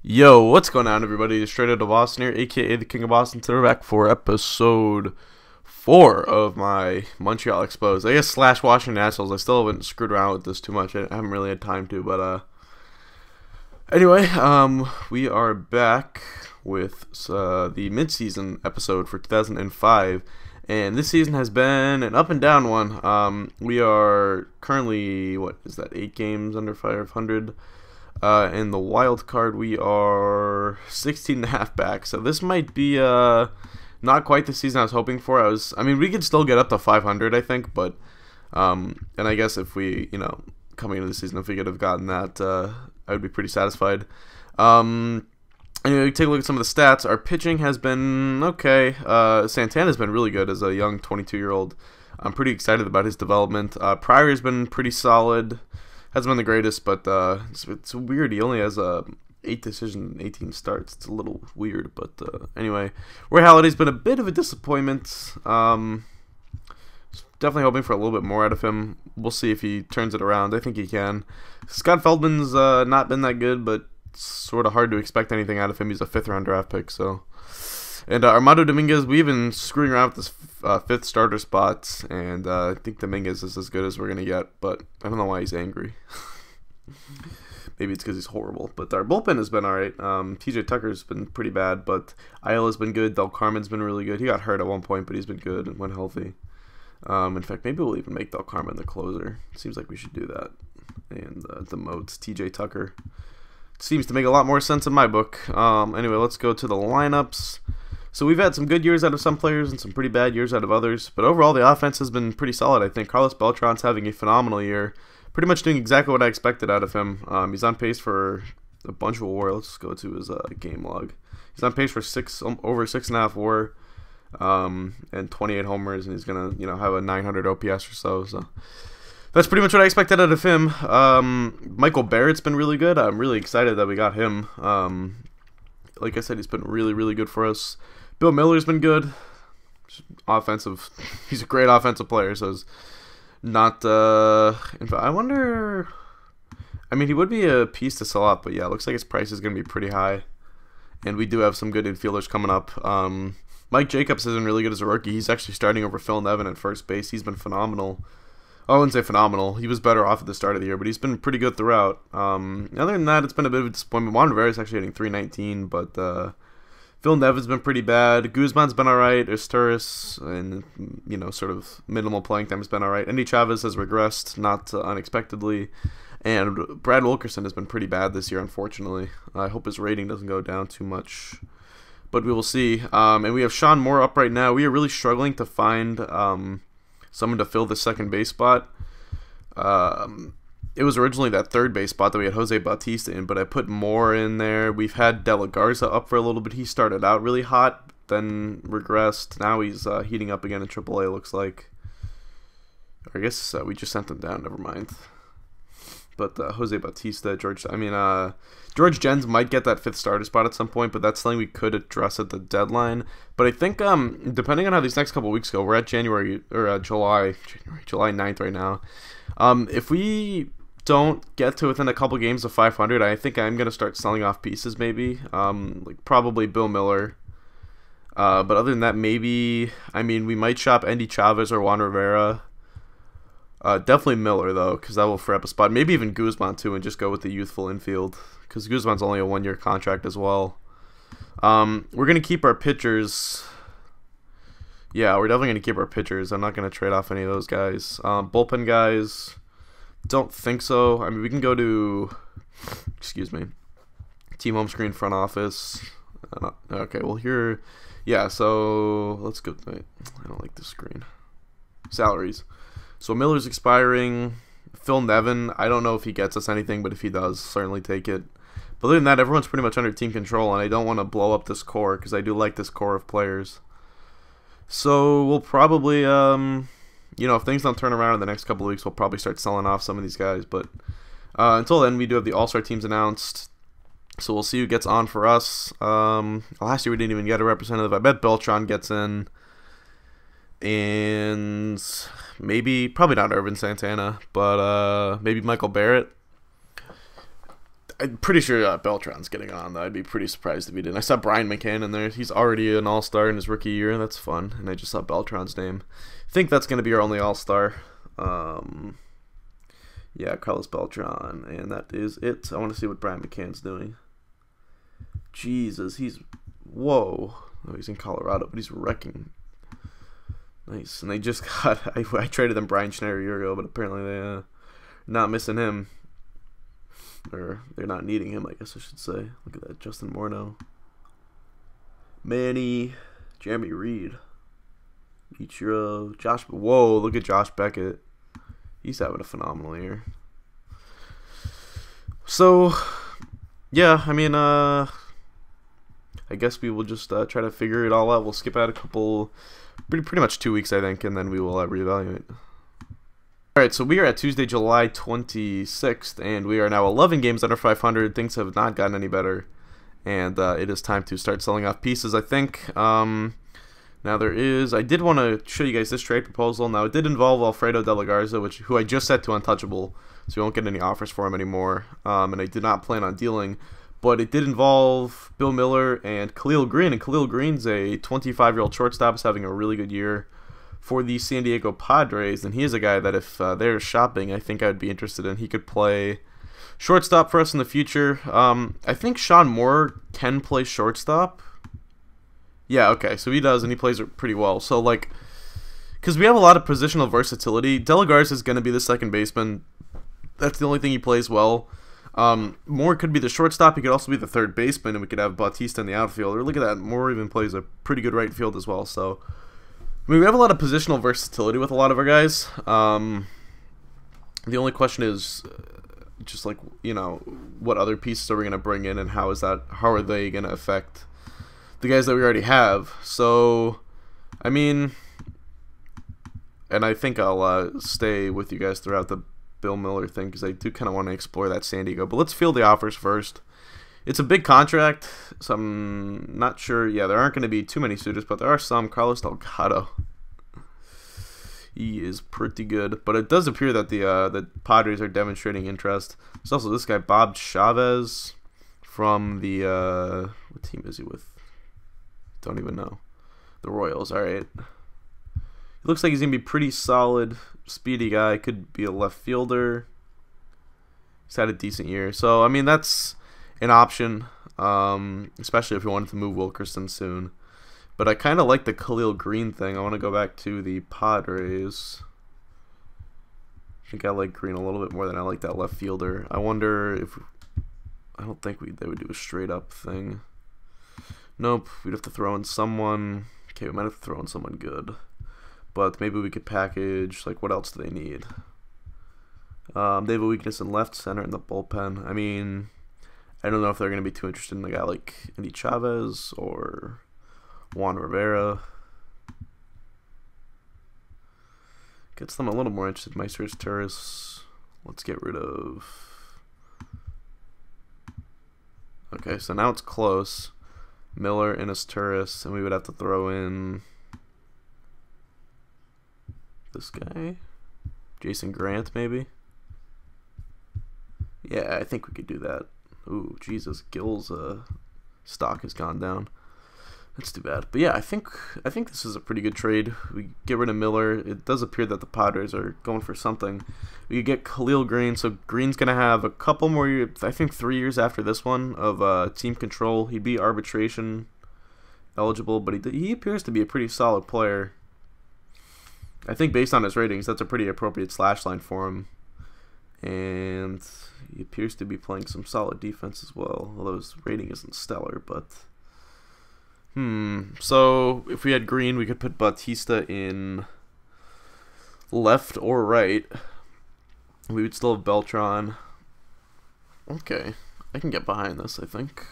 Yo, what's going on, everybody? It's Straight Out of Boston here, aka the King of Boston. Today we're back for episode 4 of my Montreal Expos. I guess slash Washington Nationals. I still haven't screwed around with this too much. I haven't really had time to, but anyway, we are back with the mid-season episode for 2005, and this season has been an up and down one. We are currently, what is that, 8 games under 500. In the wild card, we are 16.5 back. So this might be not quite the season I was hoping for. I mean, we could still get up to 500, I think, but and I guess if we, coming into the season, if we could have gotten that, I would be pretty satisfied. Anyway, take a look at some of the stats. Our pitching has been okay. Santana's been really good as a young 22-year-old. I'm pretty excited about his development. Pryor has been pretty solid. Hasn't been the greatest, but it's weird. He only has 8 decisions and 18 starts. It's a little weird, but anyway. Roy Halladay's been a bit of a disappointment. Definitely hoping for a little bit more out of him. We'll see if he turns it around. I think he can. Scott Feldman's not been that good, but it's sort of hard to expect anything out of him. He's a 5th-round draft pick, so. And Armando Dominguez, we've been screwing around with this 5th starter spot, and I think Dominguez is as good as we're going to get, but I don't know why he's angry. Maybe it's because he's horrible, but our bullpen has been alright. TJ Tucker's been pretty bad, but Ayala's been good. Del Carmen's been really good. He got hurt at one point, but he's been good and when healthy. In fact, maybe we'll even make Del Carmen the closer. Seems like we should do that. And demote TJ Tucker. Seems to make a lot more sense in my book. Anyway, let's go to the lineups. So we've had some good years out of some players and some pretty bad years out of others. But overall, the offense has been pretty solid, I think. Carlos Beltran's having a phenomenal year. Pretty much doing exactly what I expected out of him. He's on pace for a bunch of WAR. Let's go to his game log. He's on pace for over 6.5 WAR and 28 homers. And he's going to have a 900 OPS or so. So that's pretty much what I expected out of him. Michael Barrett's been really good. I'm really excited that we got him. Like I said, he's been really, really good for us. Bill Miller's been good. Offensive. He's a great offensive player, so it's not... in fact, I wonder... I mean, he would be a piece to sell up, but yeah, it looks like his price is going to be pretty high. And we do have some good infielders coming up. Mike Jacobs has been really good as a rookie. He's actually starting over Phil Nevin at first base. He's been phenomenal. I wouldn't say phenomenal. He was better off at the start of the year, but he's been pretty good throughout. Other than that, it's been a bit of a disappointment. Juan Rivera's actually hitting .319, but Phil Nevin's been pretty bad. Guzman's been alright. Esteuris, and sort of minimal playing time has been alright. Andy Chavez has regressed, not unexpectedly, and Brad Wilkerson has been pretty bad this year, unfortunately. I hope his rating doesn't go down too much, but we will see. And we have Sean Moore up right now. We are really struggling to find someone to fill the second base spot. It was originally that third base spot that we had Jose Bautista in, but I put Moore in there. We've had De La Garza up for a little bit. He started out really hot, then regressed. Now he's heating up again in AAA, looks like. I guess we just sent him down, never mind. But Jose Bautista, George Jens might get that 5th starter spot at some point, but that's something we could address at the deadline. But I think depending on how these next couple weeks go, we're at July 9th right now. If we don't get to within a couple games of 500, I think I'm gonna start selling off pieces, maybe. Like probably Bill Miller. But other than that, maybe we might shop Andy Chavez or Juan Rivera. Definitely Miller, though, because that will free up a spot. Maybe even Guzman, too, and just go with the youthful infield, because Guzman's only a 1-year contract as well. We're going to keep our pitchers. Yeah, we're definitely going to keep our pitchers. I'm not going to trade off any of those guys. Bullpen guys, don't think so. I mean, we can go to, excuse me, team home screen front office. Okay, well, here, yeah, so let's go. I don't like this screen. Salaries. So Miller's expiring. Phil Nevin, I don't know if he gets us anything, but if he does, certainly take it. But other than that, everyone's pretty much under team control, and I don't want to blow up this core, because I do like this core of players. So we'll probably, if things don't turn around in the next couple of weeks, we'll probably start selling off some of these guys. But until then, we do have the All-Star teams announced. So we'll see who gets on for us. Last year we didn't even get a representative. I bet Beltran gets in. And probably not Irvin Santana, but maybe Michael Barrett. I'm pretty sure Beltran's getting on, though. I'd be pretty surprised if he didn't. I saw Brian McCann in there. He's already an all-star in his rookie year. That's fun. And I just saw Beltran's name. I think that's going to be our only all-star. Yeah, Carlos Beltran. And that is it. I want to see what Brian McCann's doing. Jesus, he's... Whoa. Oh, he's in Colorado, but he's wrecking. Nice. And they just got... I traded them Brian Schneider a year ago, but apparently they're not missing him. Or they're not needing him, I guess I should say. Look at that. Justin Morneau. Manny. Jeremy Reed. Ichiro. Josh. Whoa, look at Josh Beckett. He's having a phenomenal year. So, yeah, I mean, I guess we will just try to figure it all out. We'll skip out a couple, pretty much 2 weeks, I think, and then we will reevaluate. Alright, so we are at Tuesday, July 26th, and we are now 11 games under 500. Things have not gotten any better, and it is time to start selling off pieces, I think. Now I did want to show you guys this trade proposal. Now, it did involve Alfredo De La Garza, who I just set to untouchable, so we won't get any offers for him anymore, and I did not plan on dealing. But it did involve Bill Miller and Khalil Green, and Khalil Green's a 25-year-old shortstop, is having a really good year for the San Diego Padres, and he is a guy that if they're shopping, I think I'd be interested in. He could play shortstop for us in the future. I think Sean Moore can play shortstop. Yeah, okay, so he does, and he plays it pretty well. So, like, because we have a lot of positional versatility, De La Garza is going to be the second baseman. That's the only thing he plays well. Moore could be the shortstop. He could also be the third baseman, and we could have Bautista in the outfield. Or look at that, Moore even plays a pretty good right field as well, so... I mean, we have a lot of positional versatility with a lot of our guys. The only question is just like, you know, what other pieces are we going to bring in, and how are they going to affect the guys that we already have? So, I mean, and I think I'll stay with you guys throughout the Bill Miller thing, because I do kind of want to explore that San Diego. But let's field the offers first. It's a big contract, so I'm not sure. Yeah, there aren't going to be too many suitors, but there are some. Carlos Delgado. He is pretty good, but it does appear that the Padres are demonstrating interest. There's also this guy, Bob Chavez, from the, what team is he with? Don't even know. The Royals, all right. He looks like he's going to be pretty solid, speedy guy. Could be a left fielder. He's had a decent year. So, I mean, that's an option, especially if you wanted to move Wilkerson soon. But I kind of like the Khalil Green thing. I want to go back to the Padres. I think I like Green a little bit more than I like that left fielder. I wonder if... I don't think they would do a straight-up thing. Nope, we'd have to throw in someone... Okay, we might have to throw in someone good. But maybe we could package... Like, what else do they need? They have a weakness in left center in the bullpen. I mean... I don't know if they're going to be too interested in a guy like Andy Chavez or Juan Rivera. Gets them a little more interested. Meister's Turris. Let's get rid of... Okay, so now it's close. Miller, Innis Turris, and we would have to throw in this guy. Jason Grant, maybe? Yeah, I think we could do that. Ooh, Jesus, Gill's stock has gone down. That's too bad. But yeah, I think this is a pretty good trade. We get rid of Miller. It does appear that the Padres are going for something. We get Khalil Green. So Green's going to have a couple more years, I think 3 years after this one, of team control. He'd be arbitration eligible, but he appears to be a pretty solid player. I think based on his ratings, that's a pretty appropriate slash line for him. And he appears to be playing some solid defense as well, although his rating isn't stellar, but... So if we had Green, we could put Bautista in left or right. We would still have Beltran. Okay, I can get behind this, I think.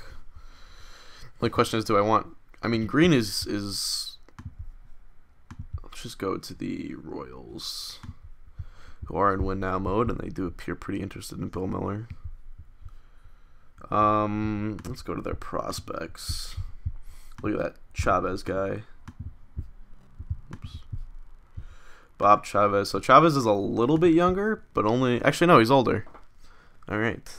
The only question is, do I want... I mean, Green is... Let's just go to the Royals, who are in win now mode, and they do appear pretty interested in Bill Miller. Let's go to their prospects. Look at that Chavez guy. Oops. Bob Chavez. So Chavez is a little bit younger, but only... Actually, no, he's older. All right.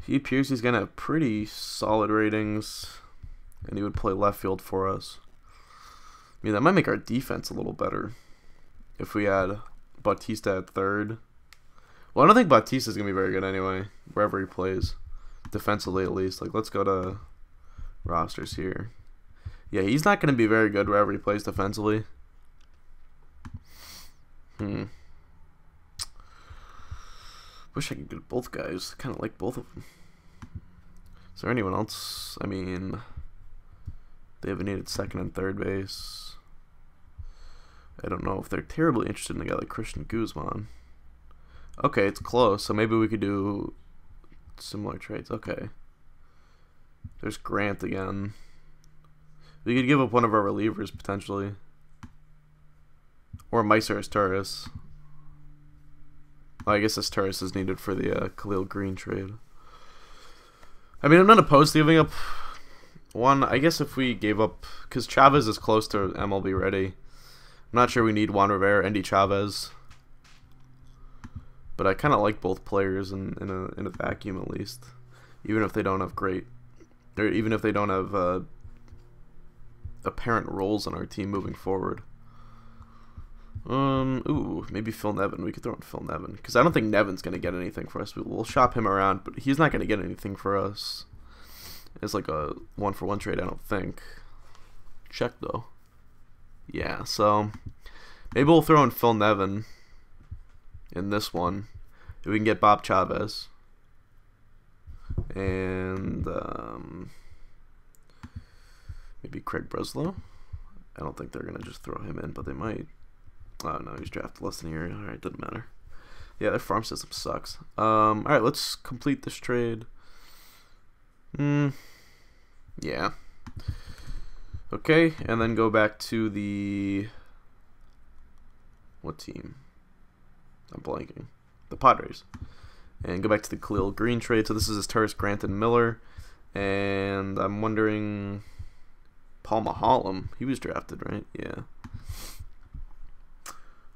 He appears he's going to have pretty solid ratings, and he would play left field for us. I mean, that might make our defense a little better if we had Bautista at third. Well, I don't think Bautista's going to be very good anyway, wherever he plays. Defensively, at least. Like, let's go to rosters here. Yeah, he's not going to be very good wherever he plays defensively. Wish I could get both guys. Kind of like both of them. Is there anyone else? I mean, they haven't needed second and third base. I don't know if they're terribly interested in a guy like Christian Guzman. Okay, it's close, so maybe we could do similar trades. Okay. There's Grant again. We could give up one of our relievers, potentially. Or Meiser Torres. I guess this Torres is needed for the Khalil Green trade. I mean, I'm not opposed to giving up one. I guess if we gave up... Because Chavez is close to MLB ready. I'm not sure we need Juan Rivera, Andy Chavez. But I kind of like both players in a vacuum, at least. Even if they don't have great... Or even if they don't have apparent roles on our team moving forward. Ooh, maybe Phil Nevin. We could throw in Phil Nevin. Because I don't think Nevin's going to get anything for us. We'll shop him around, but he's not going to get anything for us. It's like a one-for-one trade, I don't think. Check, though. Yeah, so maybe we'll throw in Phil Nevin in this one. If we can get Bob Chavez. And maybe Craig Breslow. I don't think they're going to just throw him in, but they might. Oh, no, he's drafted less than a year. Alright, doesn't matter. Yeah, their farm system sucks. Alright, let's complete this trade. Yeah. Okay, and then go back to the... What team? I'm blanking. The Padres. And go back to the Khalil Green trade. So this is his Turris, Grant, and Miller. And I'm wondering... Paul Maholm. He was drafted, right? Yeah.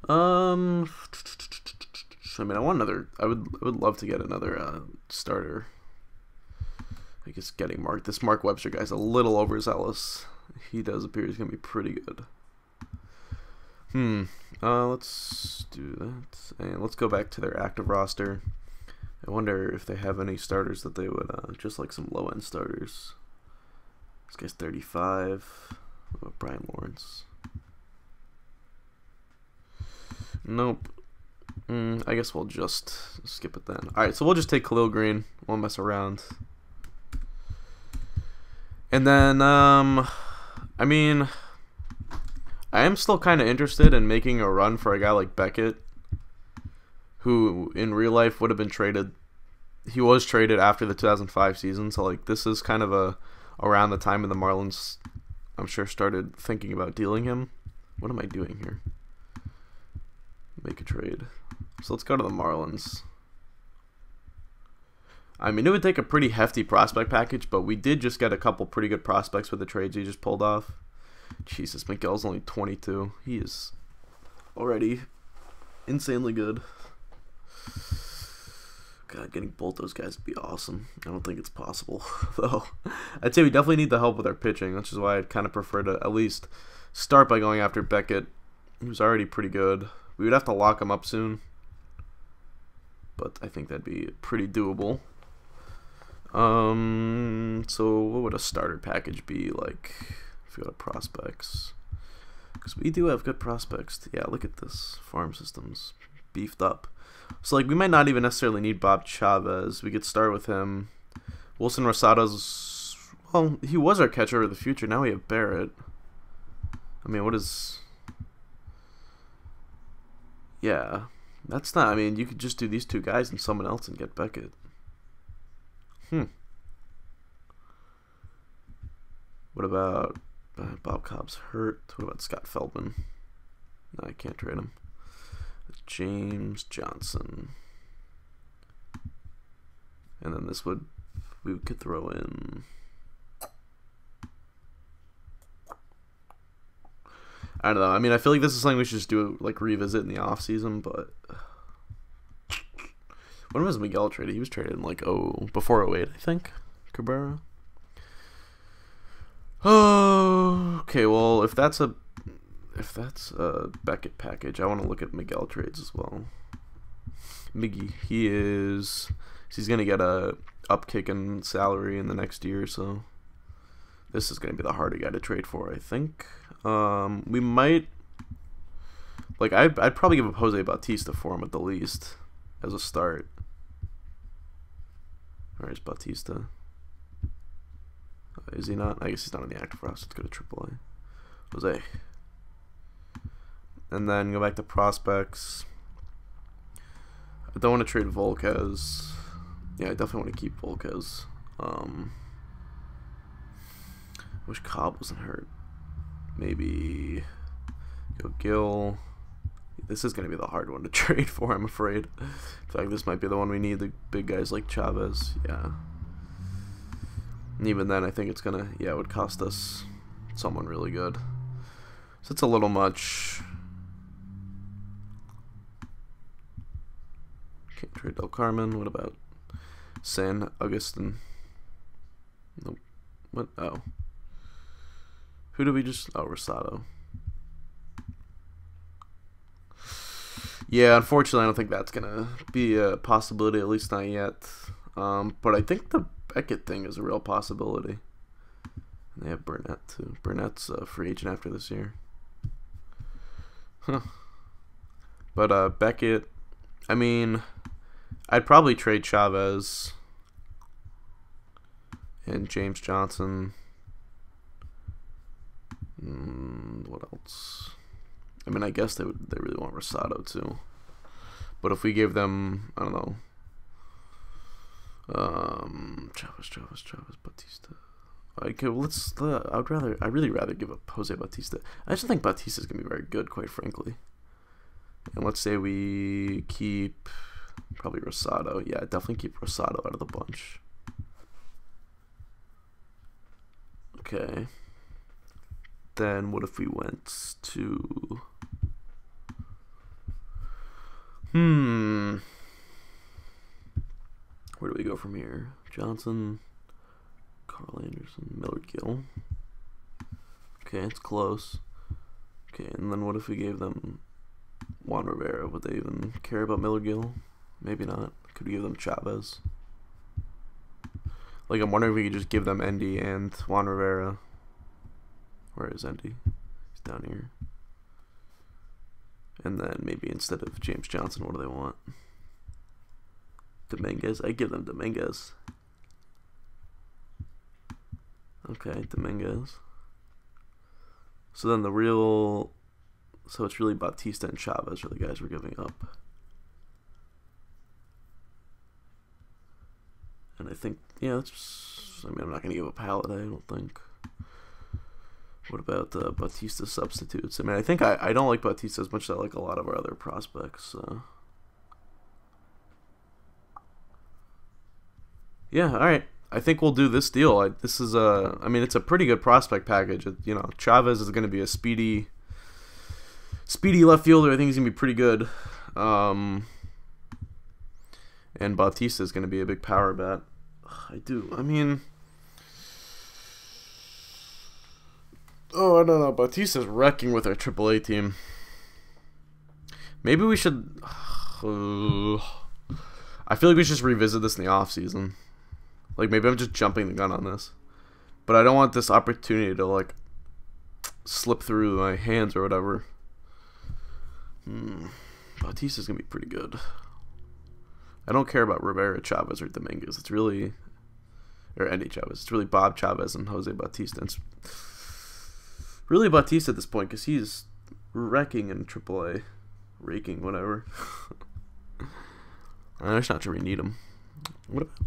I mean, I want another. I would love to get another starter. I guess getting Mark. This Mark Webster guy's a little overzealous. He does appear he's gonna be pretty good. Let's do that, and let's go back to their active roster. I wonder if they have any starters that they would just like some low end starters. This guy's 35. What about Brian Lawrence? Nope. I guess we'll just skip it then. Alright, so we'll just take Khalil Green. Won't mess around. And then, I mean, I am still kind of interested in making a run for a guy like Beckett, who in real life would have been traded. He was traded after the 2005 season, so like this is kind of around the time when the Marlins, I'm sure, started thinking about dealing him. What am I doing here? Make a trade. So let's go to the Marlins. I mean, it would take a pretty hefty prospect package, but we did just get a couple pretty good prospects with the trades he just pulled off. Jesus, Miguel's only 22. He is already insanely good. God, getting both those guys would be awesome. I don't think it's possible, though. I'd say we definitely need the help with our pitching, which is why I'd kind of prefer to at least start by going after Beckett, who's already pretty good. We would have to lock him up soon, but I think that'd be pretty doable. So what would a starter package be like if we go to prospects? Because we do have good prospects. Yeah, look at this. Farm system's beefed up. So like we might not even necessarily need Bob Chavez. We could start with him. Wilson Rosado's, well, he was our catcher of the future. Now we have Barrett. I mean, what is... Yeah, that's not... I mean, you could just do these two guys and someone else and get Beckett. What about... Bob Cobb's hurt. What about Scott Feldman? No, I can't trade him. James Johnson. And then this would... We could throw in... I don't know. I mean, I feel like this is something we should just do, like, revisit in the off season. But what When was Miguel traded? He was traded in like before 08, I think. Cabrera. Oh, okay. Well, if that's a Beckett package, I want to look at Miguel trades as well. Miggy, he's gonna get a upkick in salary in the next year, so this is gonna be the harder guy to trade for, I think. We might, like, I'd probably give up Jose Bautista for him at the least as a start. Where's Bautista? Is he not? I guess he's not on the active roster. Let's go to AAA. Jose. And then go back to prospects. I don't want to trade Volquez. Yeah, I definitely want to keep Volquez. Wish Cobb wasn't hurt. Maybe go Gill. This is going to be the hard one to trade for, I'm afraid. In fact, this might be the one we need, the big guys like Chavez. Yeah. And even then, I think it's going to, yeah, it would cost us someone really good. So it's a little much. Can't trade Del Carmen. What about San Agustin? Nope. What? Oh. Who do we just... Oh, Rosado. Yeah, unfortunately, I don't think that's going to be a possibility, at least not yet. But I think the Beckett thing is a real possibility. And they have Burnett, too. Burnett's a free agent after this year. Huh. But Beckett, I mean, I'd probably trade Chavez and James Johnson. What else? I mean, I guess they really want Rosado too. But if we gave them, I don't know, Chavez, Bautista. Okay, well, I'd really rather give up Jose Bautista. I just think Bautista's gonna be very good, quite frankly. And let's say we keep probably Rosado. Yeah, definitely keep Rosado out of the bunch. Okay. Then what if we went to... Where do we go from here? Johnson, Carl Anderson, Millard Gill. Okay, it's close. Okay, and then what if we gave them Juan Rivera? Would they even care about Millard Gill? Maybe not. Could we give them Chavez? Like, I'm wondering if we could just give them Endy and Juan Rivera. Where is Endy? He's down here. And then maybe instead of James Johnson, what do they want? Dominguez? I give them Dominguez. Okay, Dominguez. So then so it's really Bautista and Chavez are the guys we're giving up. And I think, yeah, I mean, I'm not going to give up Halliday, I don't think. What about Bautista substitutes? I mean, I think I don't like Bautista as much as I like a lot of our other prospects. Yeah, all right. I think we'll do this deal. This is I mean, it's a pretty good prospect package. You know, Chavez is going to be a speedy left fielder. I think he's going to be pretty good. And Bautista is going to be a big power bat. I mean, oh, I don't know. Bautista's wrecking with our AAA team. Maybe we should... I feel like we should just revisit this in the offseason. Like, maybe I'm just jumping the gun on this. But I don't want this opportunity to, like, slip through my hands or whatever. Bautista's going to be pretty good. I don't care about Rivera, Chavez, or Dominguez. It's really... Or Endy Chavez. It's really Bob Chavez and Jose Bautista. It's really Bautista at this point because he's wrecking in AAA. Raking, whatever. I'm just not sure we need him. What about...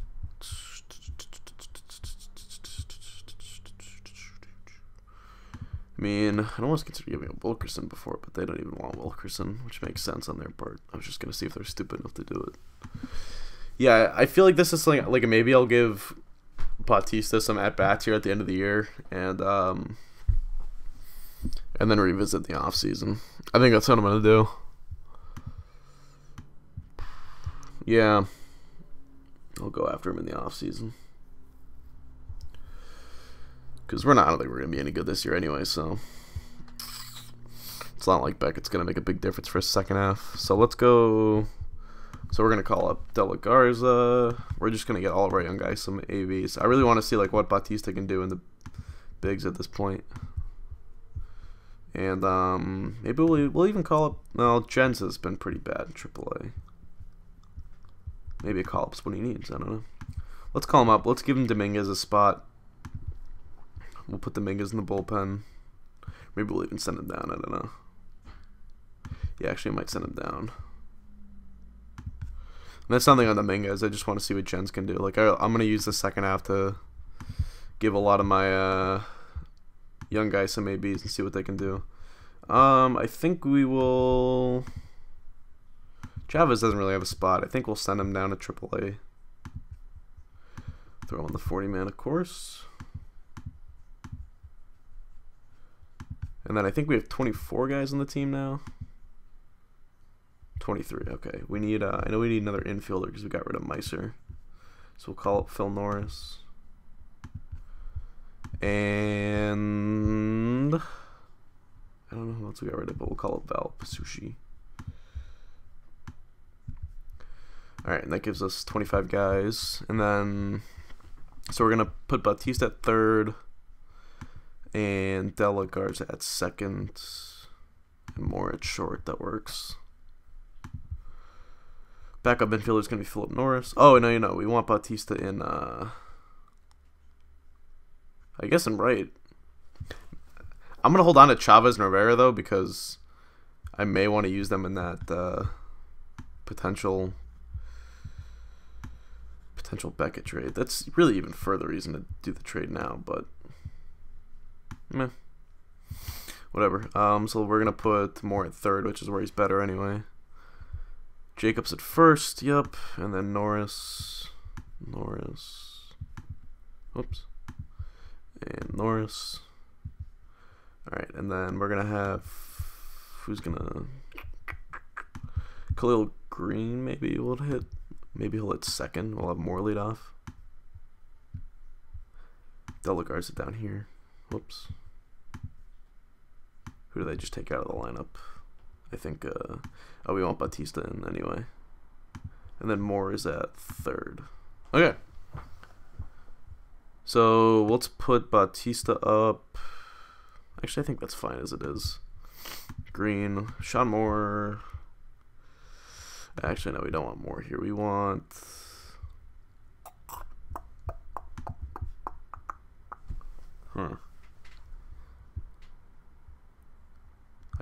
I mean, I'd almost consider giving up Wilkerson before, but they don't even want Wilkerson, which makes sense on their part. I was just going to see if they're stupid enough to do it. Yeah, I feel like this is something, like, maybe I'll give Bautista some at-bats here at the end of the year, and then revisit the offseason. I think that's what I'm going to do. Yeah. I'll go after him in the off season. Because I don't think we're going to be any good this year anyway, so it's not like Beckett's going to make a big difference for a second half. So let's go. So we're going to call up De La Garza. We're just going to get all of our young guys some AVs. I really want to see like what Bautista can do in the bigs at this point. And maybe we'll even call up. No, Jens has been pretty bad in AAA. Maybe a call up's what he needs. I don't know. Let's call him up. Let's give him Dominguez a spot. We'll put Dominguez in the bullpen. Maybe we'll even send him down. I don't know. Yeah, actually, I might send him down. And that's something on Dominguez. I just want to see what Jens can do. Like I'm gonna use the second half to give a lot of my young guys some ABs and see what they can do. I think we will. Chavez doesn't really have a spot. I think we'll send him down to AAA. Throw on the 40-man, of course. And then I think we have 24 guys on the team now. 23. Okay, we need. I know we need another infielder because we got rid of Meiser. So we'll call up Phil Norris. And I don't know who else we got rid of, but we'll call it Val Pasucci. Alright, and that gives us 25 guys. And then, so we're going to put Bautista at third and De La Garza at second and Moore at short. That works. Backup infielder is going to be Philip Norris. Oh, no, we want Bautista in, I guess I'm right. I'm going to hold on to Chavez and Rivera, though, because I may want to use them in that potential Beckett trade. That's really even further reason to do the trade now, but meh. Whatever. So we're going to put Moore at third, which is where he's better anyway. Jacobs at first, yep. And then Norris. Oops. And Norris. Alright, and then we're going to have, who's going to, Khalil Green maybe will hit, maybe he'll hit second. We'll have Moore lead off. De La Garza down here. Whoops. Who did I just take out of the lineup? I think, oh, we want Bautista in anyway. And then Moore is at third. Okay. So let's put Bautista up. Actually, I think that's fine as it is. Green, Sean Moore. Actually, no, we don't want Moore here. We want.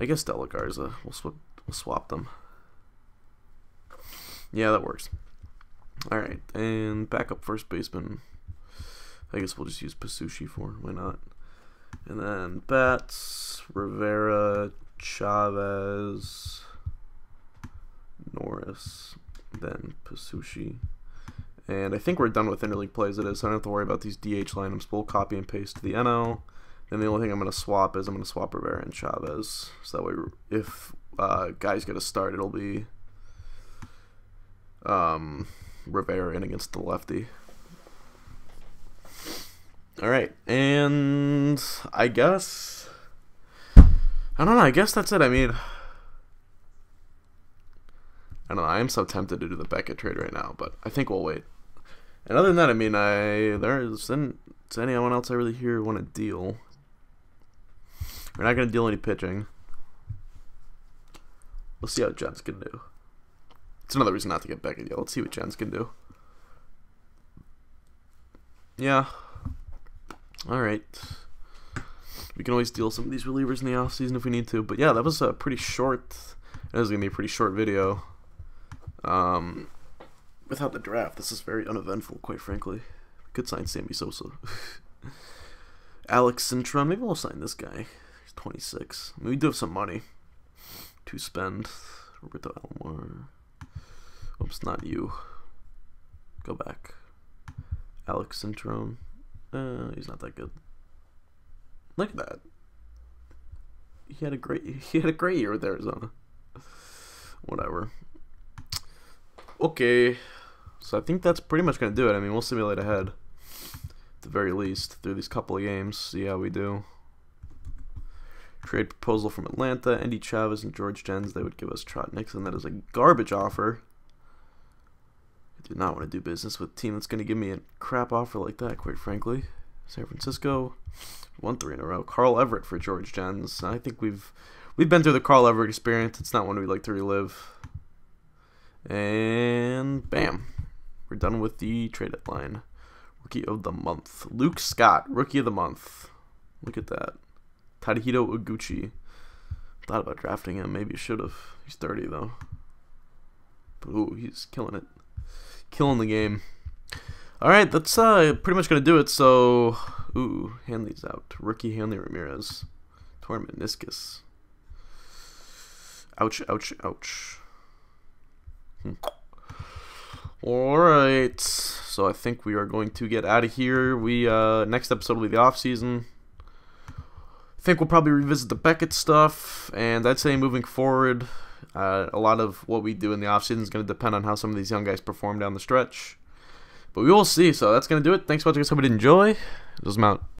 I guess De La Garza. We'll swap them. Yeah, that works. All right, and backup first baseman. I guess we'll just use Pasucci for. Why not? And then bats, Rivera, Chavez, Norris, then Pasucci. And I think we're done with interleague plays. It is, so I don't have to worry about these DH lineups. We'll copy and paste to the NL. Then the only thing I'm going to swap is I'm going to swap Rivera and Chavez. So that way, if guys get a start, it'll be Rivera in against the lefty. All right, and I guess, I don't know, I guess that's it. I mean, I don't know, I am so tempted to do the Beckett trade right now, but I think we'll wait. And other than that, I mean, there isn't anyone else I really here want to deal. We're not going to deal any pitching. We'll see how Jens can do. It's another reason not to get Beckett yet. Let's see what Jens can do. Yeah. Alright. We can always deal some of these relievers in the offseason if we need to. But yeah, that was a pretty short. It was going to be a pretty short video. Without the draft, this is very uneventful, quite frankly. We could sign Sammy Sosa. Alex Cintron. Maybe we'll sign this guy. He's 26. I mean, we do have some money to spend. Roberto Alomar. Oops, not you. Go back. Alex Cintron. He's not that good. Look at that. He had a great year with Arizona. Whatever. Okay. So I think that's pretty much going to do it. I mean, we'll simulate ahead, at the very least, through these couple of games. See how we do. Trade proposal from Atlanta, Andy Chavez and George Jens. They would give us Trot Nixon. That is a garbage offer. I do not want to do business with a team that's going to give me a crap offer like that, quite frankly. San Francisco, 1-3 in a row. Carl Everett for George Jens. I think we've been through the Carl Everett experience. It's not one we'd like to relive. And bam, we're done with the trade deadline. Rookie of the month, Luke Scott, rookie of the month. Look at that. Tadahito Uguchi. Thought about drafting him. Maybe should have. He's 30 though. But ooh, he's killing it. Killing the game. Alright, that's pretty much going to do it. So, ooh, Hanley's out. Rookie Hanley Ramirez. Torn meniscus. Ouch, ouch, ouch. Alright. So I think we are going to get out of here. Next episode will be the off season. I think we'll probably revisit the Beckett stuff, and I'd say moving forward, a lot of what we do in the offseason is going to depend on how some of these young guys perform down the stretch. But we will see, so that's going to do it. Thanks for watching, guys. Hope you did enjoy. It doesn't matter.